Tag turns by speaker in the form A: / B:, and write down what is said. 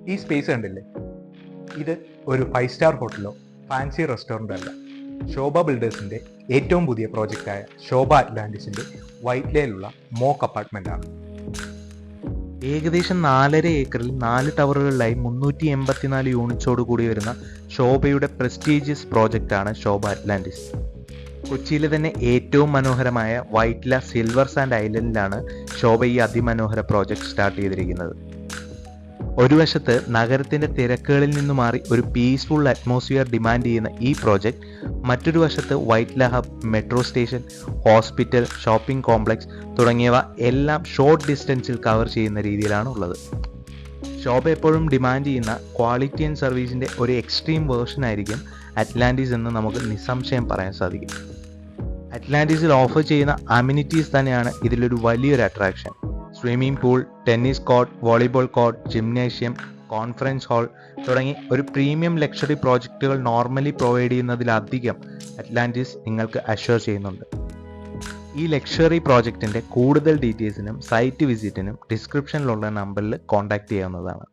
A: ഈ സ്പേസ് കണ്ടില്ലേ, ഇത് ഒരു 5 സ്റ്റാർ ഹോട്ടലോ ഫാൻസി റെസ്റ്റോറൻ്റ് അല്ല. ശോഭ ബിൽഡേഴ്സിന്റെ ഏറ്റവും പുതിയ പ്രോജക്റ്റായ ശോഭ അറ്റ്ലാന്റിസിന്റെ വൈറ്റ്ലയിലുള്ള മോക്ക് അപ്പാർട്ട്മെന്റ് ആണ്.
B: ഏകദേശം 4.5 ഏക്കറിൽ 4 ടവറുകളിലായി 384 യൂണിറ്റ്സോട് കൂടി വരുന്ന ശോഭയുടെ പ്രസ്റ്റീജിയസ് പ്രോജക്റ്റാണ് ശോഭ അറ്റ്ലാന്റിസ്. കൊച്ചിയിലെ തന്നെ ഏറ്റവും മനോഹരമായ വൈറ്റ്ല സിൽവർ സാൻഡ് ഐലൻഡിലാണ് ശോഭ ഈ അതിമനോഹര പ്രോജക്റ്റ് സ്റ്റാർട്ട് ചെയ്തിരിക്കുന്നത്. ഒരു വശത്ത് നഗരത്തിന്റെ തിരക്കുകളിൽ നിന്ന് മാറി ഒരു പീസ്ഫുൾ അറ്റ്മോസ്ഫിയർ ഡിമാൻഡ് ചെയ്യുന്ന ഈ പ്രോജക്റ്റ്, മറ്റൊരു വശത്ത് Vyttila hub, metro station, hospital, shopping complex തുടങ്ങിയവ എല്ലാം ഷോർട്ട് ഡിസ്റ്റൻസിൽ കവർ ചെയ്യുന്ന രീതിയിലാണ് ഉള്ളത്. ശോഭ എപ്പോഴും ഡിമാൻഡ് ചെയ്യുന്ന ക്വാളിറ്റി ആൻഡ് സർവീസിന്റെ ഒരു എക്സ്ട്രീം വേർഷൻ ആയിരിക്കും അറ്റ്ലാന്റിസ് എന്ന് നമുക്ക് നിസ്സംശയം പറയാൻ സാധിക്കും. അറ്റ്ലാന്റിസിൽ ഓഫർ ചെയ്യുന്ന അമ്യൂണിറ്റീസ് തന്നെയാണ് ഇതിലൊരു വലിയൊരു attraction. Swimming pool, tennis court, volleyball court, gymnasium, conference hall തുടങ്ങി ഒരു പ്രീമിയം ലക്ഷറി പ്രോജക്റ്റുകൾ നോർമലി പ്രൊവൈഡ് ചെയ്യുന്നതിലധികം അറ്റ്ലാന്റിസ് നിങ്ങൾക്ക് അഷ്വർ ചെയ്യുന്നുണ്ട്. ഈ ലക്ഷറി പ്രോജക്റ്റിന്റെ കൂടുതൽ ഡീറ്റെയിൽസിനും സൈറ്റ് വിസിറ്റിനും ഡിസ്ക്രിപ്ഷനിലുള്ള നമ്പറിൽ കോൺടാക്ട് ചെയ്യാവുന്നതാണ്.